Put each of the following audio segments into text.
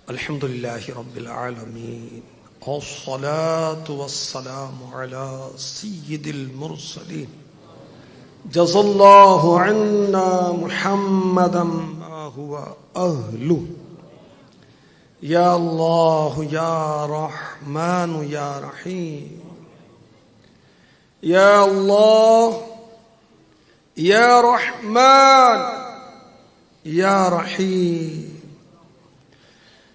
الحمد لله رب العالمين والصلاة والسلام على سيد المرسلين جزا الله عنا محمدا ما هو أهله يا الله يا رحمن يا رحيم يا الله يا رحمن يا رحيم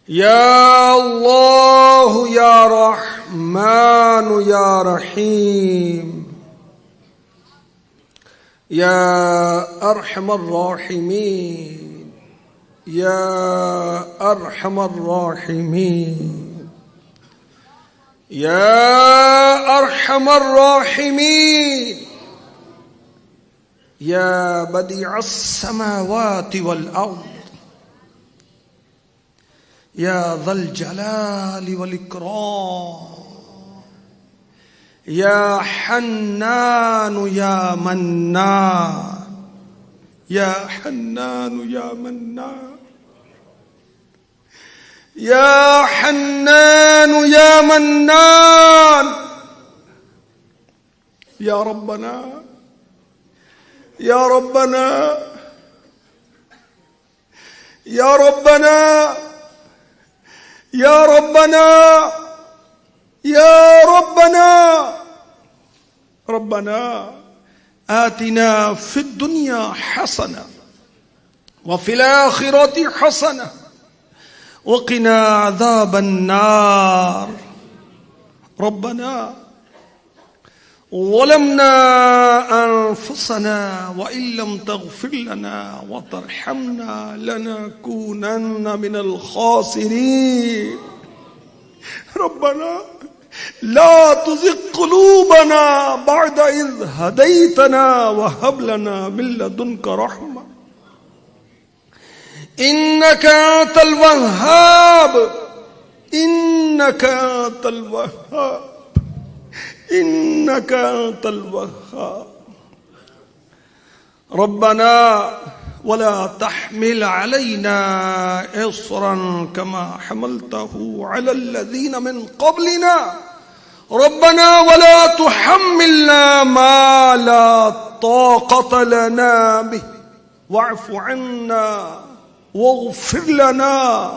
يا الله يا رحمن يا رحيم يا أرحم الراحمين يا أرحم الراحمين يا أرحم الراحمين يا بديع السماوات والأرض يا ذا الجلال والإكرام يا حنان يا منان يا حنان يا منان يا حنان يا منان يا ربنا يا ربنا يا ربنا يا ربنا يا ربنا ربنا آتنا في الدنيا حسنة وفي الآخرة حسنة وقنا عذاب النار ربنا ظلمنا أنفسنا وإن لم تغفر لنا وترحمنا لنكونن من الخاسرين ربنا لا تزغ قلوبنا بعد إذ هديتنا وهب لنا من لدنك رحمة إنك أنت الوهاب إنك أنت الوهاب إنك أنت الوهاب ربنا ولا تحمل علينا إصرا كما حملته على الذين من قبلنا ربنا ولا تحملنا ما لا طاقة لنا به واعف عنا واغفر لنا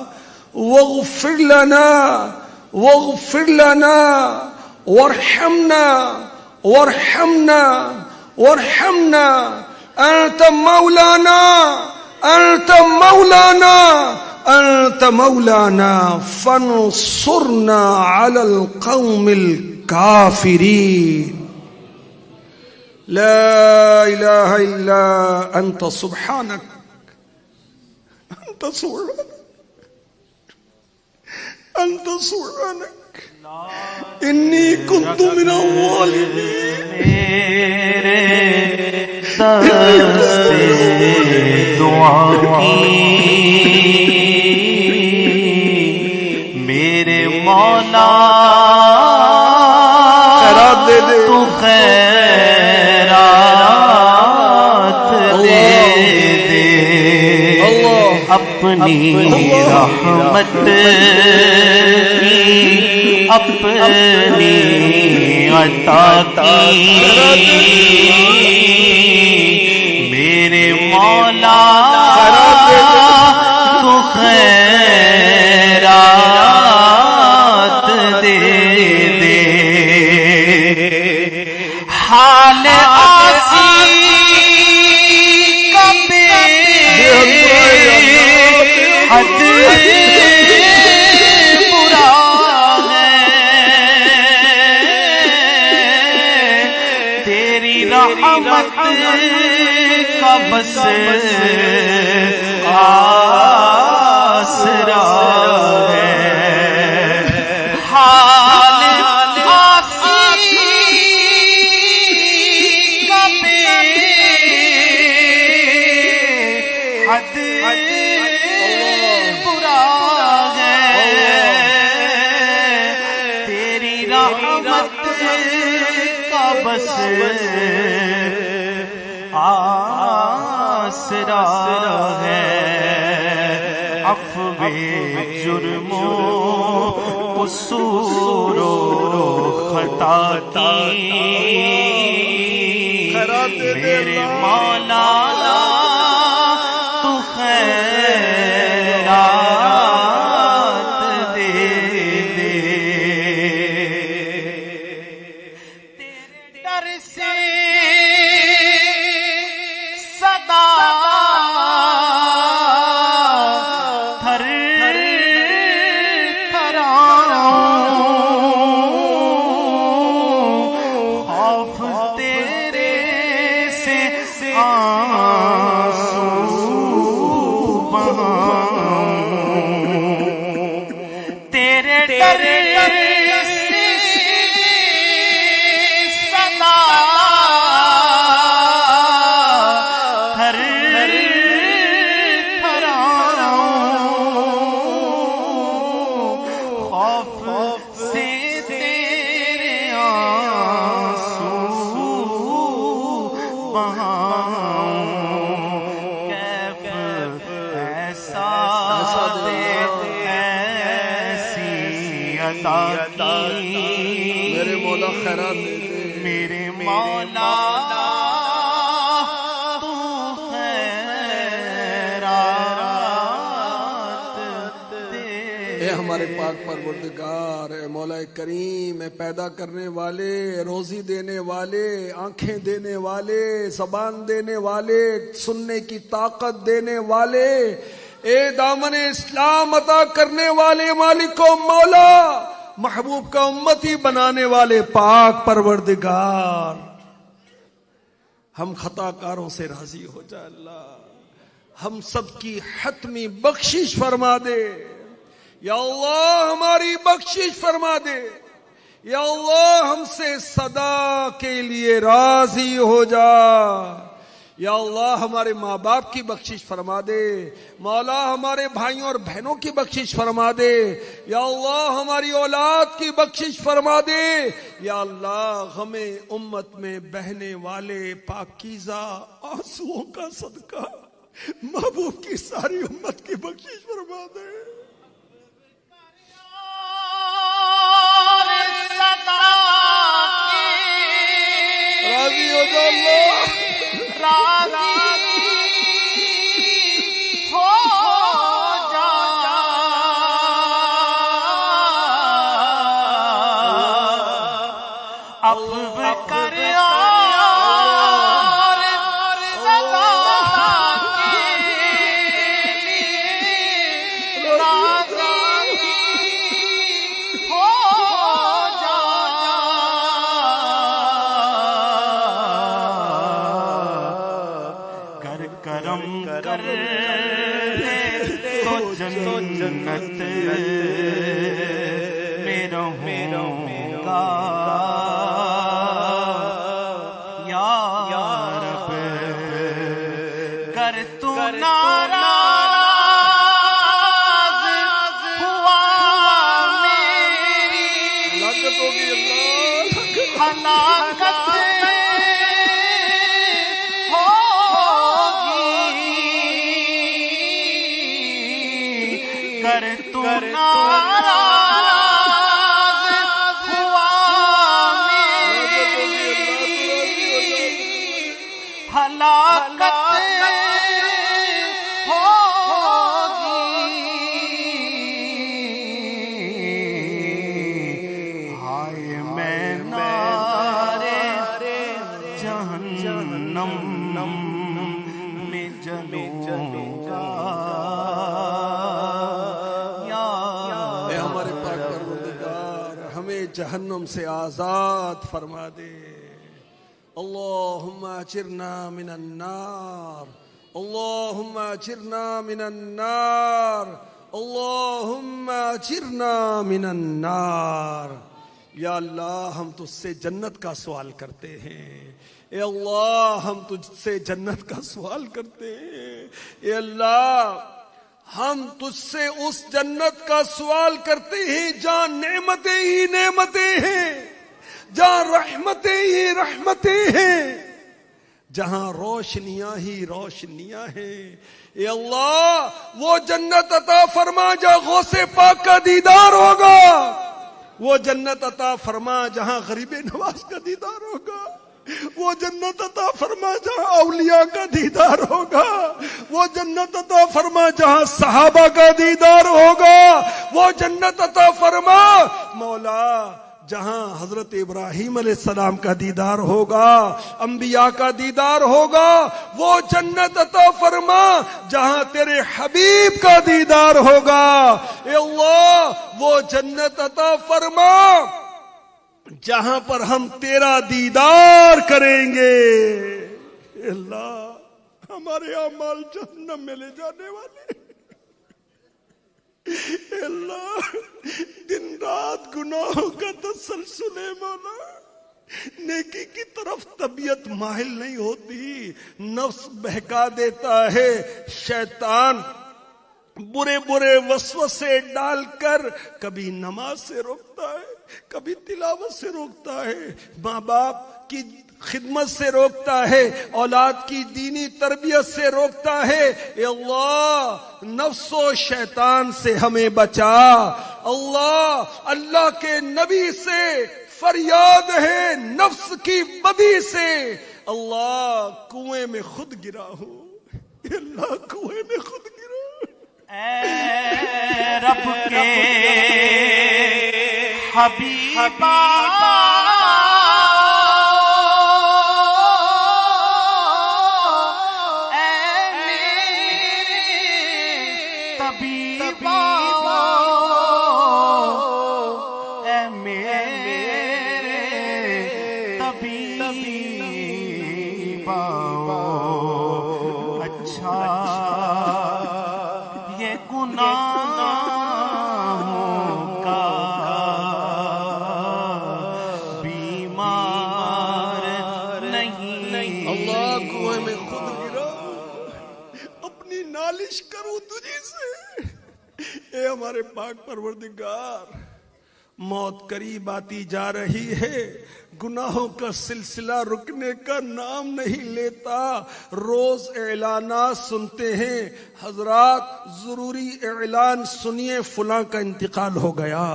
واغفر لنا واغفر لنا وارحمنا وارحمنا وارحمنا أنت مولانا أنت مولانا أنت مولانا فانصرنا على القوم الكافرين لا إله إلا أنت سبحانك أنت سبحانك أنت سبحانك إني كنت من الظالمين میرے مولا تو خیرات دے دے اپنی رحمت اپنی عطا کی میرے مولا تو خیرات دے دے حال آسی کا بے حد رحمت کا بس آسرا ہے حال آسی کا بے حد برا ہے تیری رحمت کا بس آسرا ہے عفو جرم و قصور و خطا کی میرے مولا تو خیرات دے دے، تیرے در سے صدا تھر تھراؤں، خوف تیرے سے آنسو بہاؤں، تیرے در سے صدا تھر تھراؤں، خوف سے تیرے آنسو بہاؤں، کیف ایسا دے ایسی عطا کی میرے مولا خیرات دے دے، میرے مولا تو خیرات دے۔ اے ہمارے پاک پروردگار، اے مولا کریم، اے پیدا کرنے والے، روزی دینے والے، آنکھیں دینے والے، زبان دینے والے، سننے کی طاقت دینے والے، اے دامن اسلام عطا کرنے والے، مالک و مولا، محبوب کا امتی بنانے والے پاک پروردگار، ہم خطا کاروں سے راضی ہو جا اللہ، ہم سب کی حتمی بخشش فرما دے یا اللہ، ہماری بخشش فرما دے یا اللہ، ہم سے صدا کے لیے راضی ہو جا یا اللہ، ہمارے ماں باپ کی بخشش فرما دے مولا، ہمارے بھائیوں اور بہنوں کی بخشش فرما دے یا اللہ، ہماری اولاد کی بخشش فرما دے یا اللہ، غم امت میں بہنے والے پاکیزہ آنسوؤں کا صدقہ محبوب کی ساری امت کی بخشش فرما دے۔ راضی ہو جا اللہ، کرم کر تو جنت میں رہوں گا یا رب، کر تو ناراض ہوا میری ہلاکت ہوگی اللہ، ہلاکت کر تو ناراض ہوا میری ہلاکت ہوگی، ہائے میں نارے جہنم میں جلوں گا جہنم سے آزاد فرما دے۔ اللہم اجرنا من النار، اللہم اجرنا من النار، اللہم اجرنا من النار۔ یا اللہ، ہم تجھ سے جنت کا سوال کرتے ہیں، اے اللہ ہم تجھ سے جنت کا سوال کرتے ہیں، اے اللہ ہم تجھ سے اس جنت کا سوال کرتے ہیں جہاں نعمتیں ہی نعمتیں ہیں، جہاں رحمتیں ہی رحمتیں ہیں۔ جہاں روشنیاں ہی روشنیاں ہیں. اے اللہ وہ جنت عطا فرما جہاں غوث پاک کا دیدار ہوگا. وہ جنت عطا فرما جہاں غریب نواز کا دیدار ہوگا. وہ جنت عطا فرما جہاں اولیاء کا دیدار ہوگا. وہ جنت عطا فرما جہاں صحابہ کا دیدار ہوگا. وہ جنت عطا فرما مولا جہاں حضرت ابراہیم علیہ السلام کا دیدار ہوگا, انبیاء کا دیدار ہوگا. وہ جنت عطا فرما جہاں تیرے حبیب کا دیدار ہوگا. اے اللہ وہ جنت عطا فرما جہاں پر ہم تیرا دیدار کریں گے. اے اللہ ہمارے اعمال جہنم میں لے جانے والے. اے اللہ دن رات گناہوں کا تسلسل ہے مولا. نیکی کی طرف طبیعت مائل نہیں ہوتی, نفس بہکا دیتا ہے. شیطان برے برے وسوسے ڈال کر کبھی نماز سے روکتا ہے, کبھی تلاوت سے روکتا ہے, ماں باپ کی خدمت سے روکتا ہے, اولاد کی دینی تربیت سے روکتا ہے. اے اللہ نفس و شیطان سے ہمیں بچا. اللہ کے نبی سے فریاد ہے نفس کی بدی سے. اللہ کنویں میں خود گرا ہوں, اللہ کنویں میں خود گرا. اے رب کے حبیبا ہمارے پاک پروردگار موت قریب آتی جا رہی ہے, گناہوں کا سلسلہ رکنے کا نام نہیں لیتا. روز اعلانات سنتے ہیں, حضرات ضروری اعلان سنیے فلاں کا انتقال ہو گیا.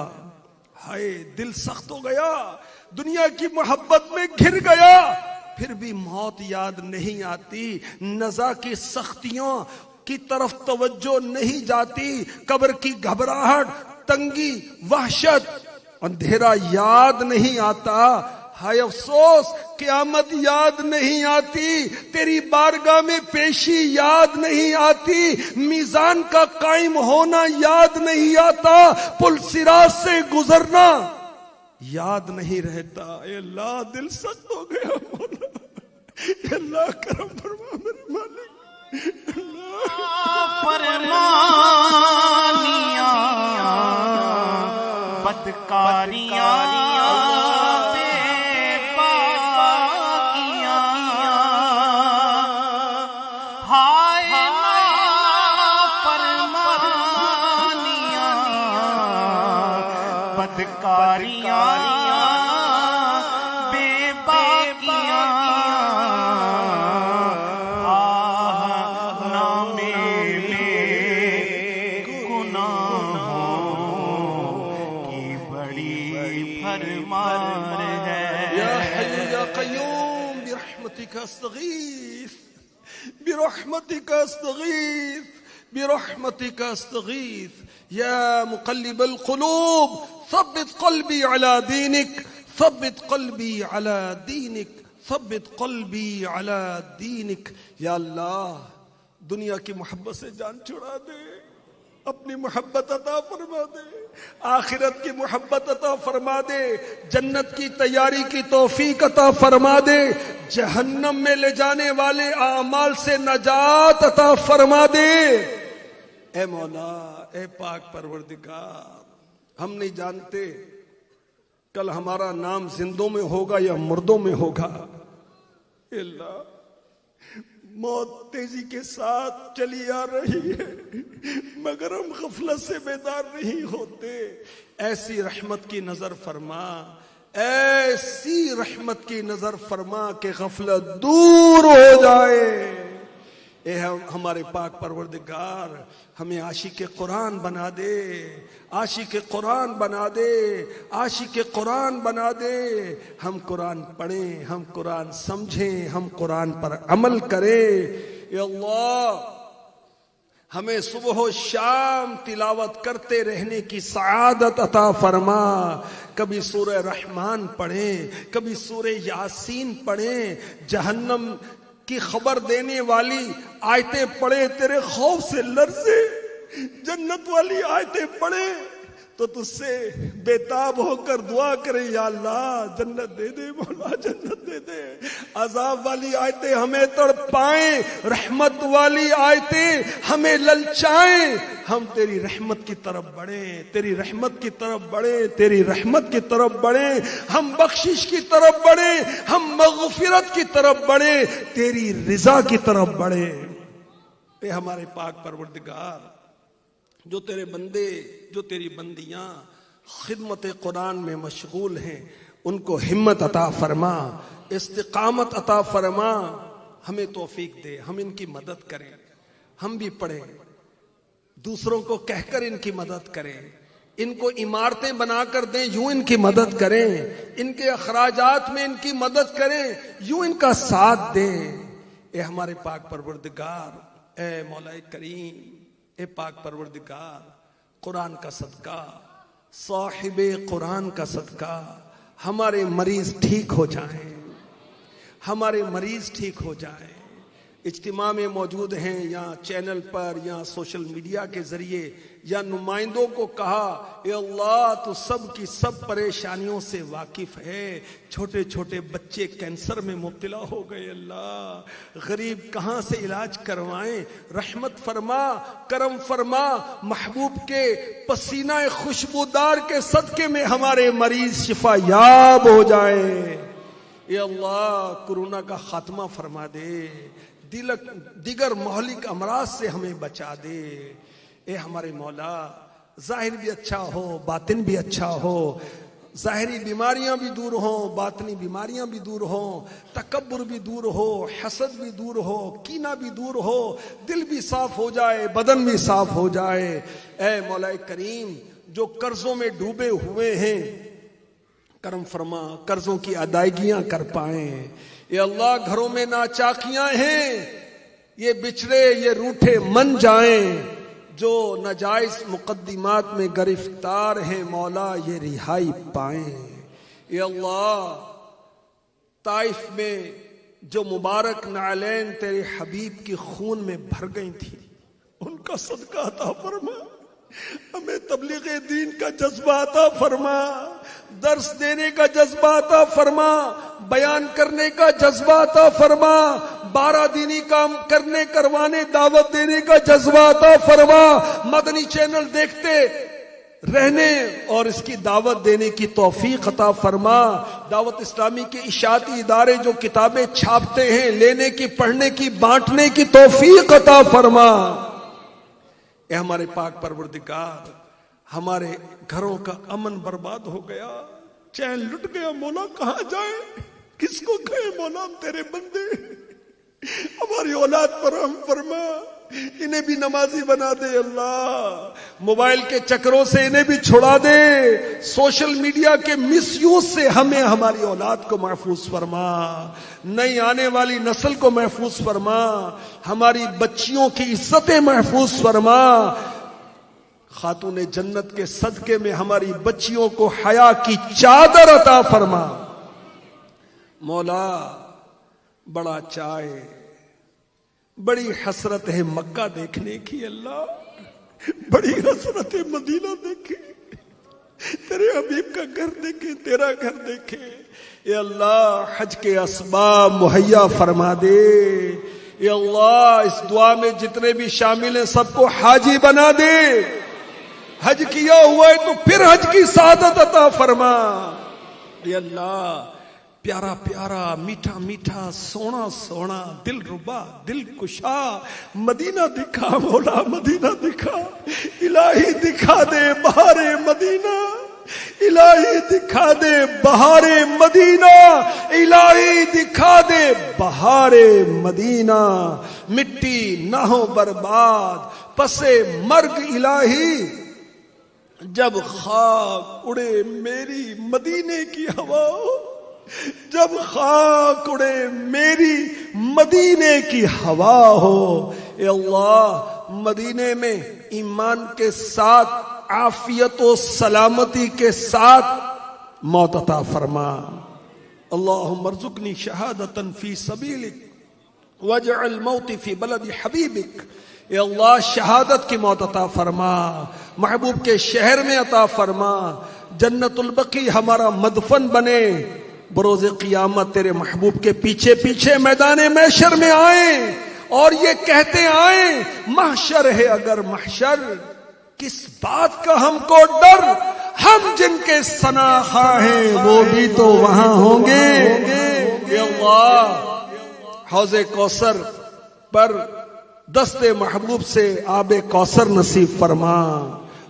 ہائے دل سخت ہو گیا, دنیا کی محبت میں گھر گیا, پھر بھی موت یاد نہیں آتی. نزا کی سختیوں کی طرف توجہ نہیں جاتی. قبر کی گھبراہٹ, تنگی, وحشت, اندھیرا یاد نہیں آتا. ہائے افسوس قیامت یاد نہیں آتی. تیری بارگاہ میں پیشی یاد نہیں آتی. میزان کا قائم ہونا یاد نہیں آتا. پل صراط سے گزرنا یاد نہیں رہتا. اے اللہ دل سخت ہو گیا مولا. اے اللہ کرم فرما میرے مالک. فرمانیاں بدکاریاں بے باکیاں, ہائے فرمانیاں بدکاریاں بے باکیاں, استغيث برحمتك استغيث برحمتك استغيث يا مقلب القلوب ثبت قلبي على دينك ثبت قلبي على دينك ثبت قلبي على دينك. یا اللہ دنیا کی محبت سے جان چھڑا دے, اپنی محبت عطا فرما دے, آخرت کی محبت عطا فرما دے, جنت کی تیاری کی توفیق عطا فرما دے, جہنم میں لے جانے والے اعمال سے نجات عطا فرما دے. اے مولا, اے پاک پروردگار, ہم نہیں جانتے کل ہمارا نام زندوں میں ہوگا یا مردوں میں ہوگا. اے اللہ موت تیزی کے ساتھ چلی آ رہی ہے مگر ہم غفلت سے بیدار نہیں ہوتے. ایسی رحمت کی نظر فرما, ایسی رحمت کی نظر فرما کہ غفلت دور ہو جائے۔ اے ہمارے پاک پروردگار ہمیں عاشق قرآن بنا دے، عاشق قرآن بنا دے، عاشق قرآن بنا دے۔ ہم قرآن پڑھیں، ہم قرآن سمجھیں، ہم قرآن پر عمل کریں۔ اے اللہ ہمیں صبح و شام تلاوت کرتے رہنے کی سعادت عطا فرما۔ کبھی سورہ رحمان پڑھیں، کبھی سورہ یاسین پڑھیں، جہنم کی خبر دینے والی آیتیں پڑھیں تیرے خوف سے لرزے، جنت والی آیتیں پڑھیں تو تجھ سے بےتاب ہو کر دعا کریں، یا اللہ جنت دے دے، مولا جنت دے دے۔ عذاب والی آیتیں ہمیں تڑپائیں، رحمت والی آیتیں ہمیں للچائیں۔ ہم تیری رحمت کی طرف بڑھیں، تیری رحمت کی طرف بڑھیں، تیری رحمت کی طرف بڑھیں، ہم بخشش کی طرف بڑھیں، ہم مغفرت کی طرف بڑھیں، تیری رضا کی طرف بڑھیں۔ اے ہمارے پاک پروردگار، جو تیرے بندے، جو تیری بندیاں خدمت قرآن میں مشغول ہیں، ان کو ہمت عطا فرما، استقامت عطا فرما، ہمیں توفیق دے، ہم ان کی مدد کریں، ہم بھی پڑھیں، دوسروں کو کہہ کر ان کی مدد کریں، ان کو عمارتیں بنا کر دیں یوں ان کی مدد کریں، ان کے اخراجات میں ان کی مدد کریں یوں ان کا ساتھ دیں۔ اے ہمارے پاک پروردگار، اے مولا کریم، اے پاک پروردگار، قرآن کا صدقہ، صاحب قرآن کا صدقہ ہمارے مریض ٹھیک ہو جائیں، ہمارے مریض ٹھیک ہو جائیں۔ اجتماع میں موجود ہیں یا چینل پر یا سوشل میڈیا کے ذریعے یا نمائندوں کو کہا، اے اللہ تو سب کی سب پریشانیوں سے واقف ہے۔ چھوٹے چھوٹے بچے کینسر میں مبتلا ہو گئے، اللہ غریب کہاں سے علاج کروائیں، رحمت فرما، کرم فرما، محبوب کے پسینہ خوشبودار کے صدقے میں ہمارے مریض شفا یاب ہو جائے۔ اے اللہ کورونا کا خاتمہ فرما دے، دیگر مہلک امراض سے ہمیں بچا دے۔ اے ہمارے مولا، ظاہر بھی اچھا ہو، باطن بھی اچھا ہو، ظاہری بیماریاں بھی دور ہوں، باطنی بیماریاں بھی دور ہوں، تکبر بھی دور ہو، حسد بھی دور ہو، کینہ بھی دور ہو، دل بھی صاف ہو جائے، بدن بھی صاف ہو جائے۔ اے مولا کریم، جو قرضوں میں ڈوبے ہوئے ہیں کرم فرما، قرضوں کی ادائیگیاں کر پائیں۔ اے اللہ گھروں میں ناچاکیاں ہیں، یہ بچھڑے یہ روٹھے من جائیں، جو ناجائز مقدمات میں گرفتار ہیں مولا یہ رہائی پائیں۔ اے اللہ طائف میں جو مبارک نعلین تیرے حبیب کی خون میں بھر گئی تھی، ان کا صدقہ عطا فرما، ہمیں تبلیغ دین کا جذبہ عطا فرما، درس دینے کا جذبہ عطا فرما، بیان کرنے کا جذبہ عطا فرما، 12 دینی کام کرنے کروانے دعوت دینے کا جذبہ عطا فرما، مدنی چینل دیکھتے رہنے اور اس کی دعوت دینے کی توفیق عطا فرما۔ دعوت اسلامی کے اشاعتی ادارے جو کتابیں چھاپتے ہیں، لینے کی، پڑھنے کی، بانٹنے کی توفیق عطا فرما۔ اے ہمارے پاک پروردگار، ہمارے گھروں کا امن برباد ہو گیا، چین لٹ گیا، مولا کہاں جائیں، کس کو کہیں مولا، ہم تیرے بندے، ہماری اولاد پر رحم فرما، انہیں بھی نمازی بنا دے اللہ، موبائل کے چکروں سے انہیں بھی چھڑا دے، سوشل میڈیا کے مس یوز سے ہمیں ہماری اولاد کو محفوظ فرما، نئی آنے والی نسل کو محفوظ فرما، ہماری بچیوں کی عزتیں محفوظ فرما، خاتون جنت کے صدقے میں ہماری بچیوں کو حیا کی چادر عطا فرما۔ مولا بڑا چاہے، بڑی حسرت ہے مکہ دیکھنے کی، اللہ بڑی حسرت ہے مدینہ دیکھے، تیرے حبیب کا گھر دیکھے، تیرا گھر دیکھے۔ اے اللہ حج کے اسباب مہیا فرما دے، اے اللہ اس دعا میں جتنے بھی شامل ہیں سب کو حاجی بنا دے، حج کیا ہوا ہے تو پھر حج کی سعادت عطا فرما۔ اے اللہ پیارا پیارا، میٹھا میٹھا، سونا سونا، دل ربا، دل کشا مدینہ دکھا مولا، مدینہ دکھا، الہی دکھا دے بہار مدینہ، الہی دکھا دے بہار مدینہ، الہی دکھا دے بہار مدینہ، مٹی نہ ہو برباد پسے مرگ الہی، جب خاک اڑے میری مدینے کی ہوا، جب خاک اڑے میری مدینے کی ہوا ہو۔ اے اللہ مدینے میں ایمان کے ساتھ عافیت و سلامتی کے ساتھ موت عطا فرما۔ اللہم ارزقنی شہادتا فی سبیلک واجعل موتی فی بلد حبیبک۔ اے اللہ شہادت کی موت عطا فرما، محبوب کے شہر میں عطا فرما، جنت البقیع ہمارا مدفن بنے، بروز قیامت تیرے محبوب کے پیچھے پیچھے میدان محشر میں آئیں اور یہ کہتے آئیں محشر ہے اگر محشر، کس بات کا ہم کو ڈر، ہم جن کے ثناخواہ ہیں وہ بھی تو وہاں ہوں گے۔ اے اللہ حوض کوثر پر دست محبوب سے آب کوثر نصیب فرما،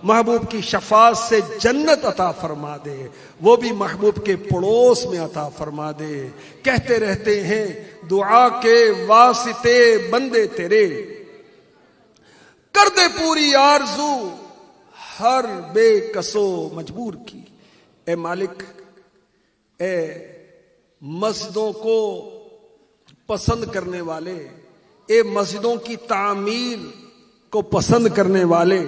محبوب کی شفاعت سے جنت عطا فرما دے، وہ بھی محبوب کے پڑوس میں عطا فرما دے۔ کہتے رہتے ہیں دعا کے واسطے بندے تیرے، کر دے پوری آرزو ہر بے کسو مجبور کی۔ اے مالک، اے مسجدوں کو پسند کرنے والے، اے مسجدوں کی تعمیر کو پسند کرنے والے،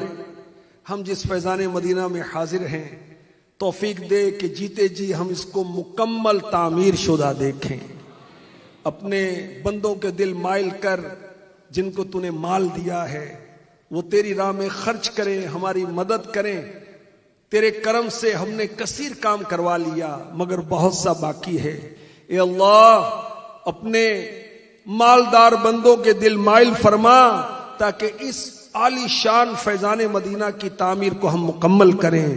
ہم جس فیضان مدینہ میں حاضر ہیں توفیق دے کہ جیتے جی ہم اس کو مکمل تعمیر شدہ دیکھیں، اپنے بندوں کے دل مائل کر جن کو تو نے مال دیا ہے وہ تیری راہ میں خرچ کریں، ہماری مدد کریں۔ تیرے کرم سے ہم نے کثیر کام کروا لیا مگر بہت سا باقی ہے۔ اے اللہ اپنے مالدار بندوں کے دل مائل فرما تاکہ اس عالی شان فیضان مدینہ کی تعمیر کو ہم مکمل کریں،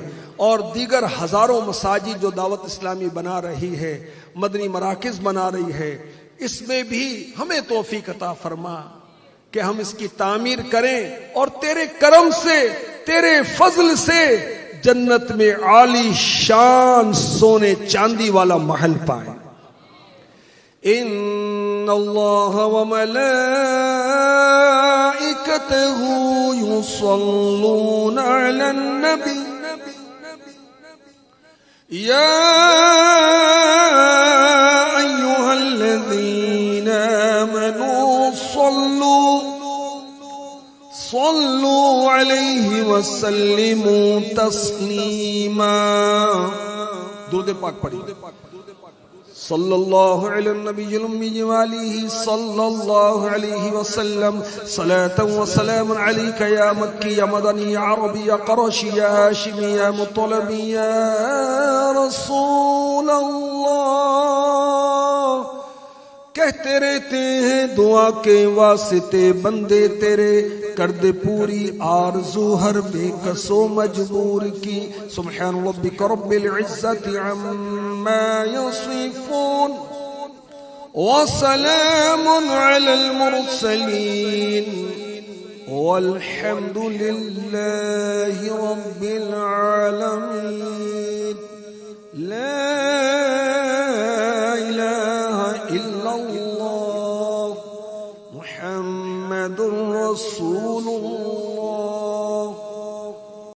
اور دیگر ہزاروں مساجد جو دعوت اسلامی بنا رہی ہے، مدنی مراکز بنا رہی ہے، اس میں بھی ہمیں توفیق عطا فرما کہ ہم اس کی تعمیر کریں اور تیرے کرم سے تیرے فضل سے جنت میں عالی شان سونے چاندی والا محل پائیں۔ ان اللہ وملائکتہ یصلون علی النبی یا ایہا الذین آمنوا صلوا علیہ وسلموا تسلیما۔ درود پاک پڑھی۔ صلی اللہ علی النبی الامی وآلہ صلی اللہ علیہ وسلم صلاة و سلام علیک یا مکی یا مدنی یا عربی یا قرشی یا ہاشمی یا مطلبی یا رسول اللہ۔ کہتے رہتے ہیں دعا کے واسطے بندے تیرے، کر دے پوری آرزو ہر بے کسو مجبور کی۔ سبحان ربک رب العزت عما یصفون وسلام علی المرسلین والحمد للہ رب العالمین۔ لا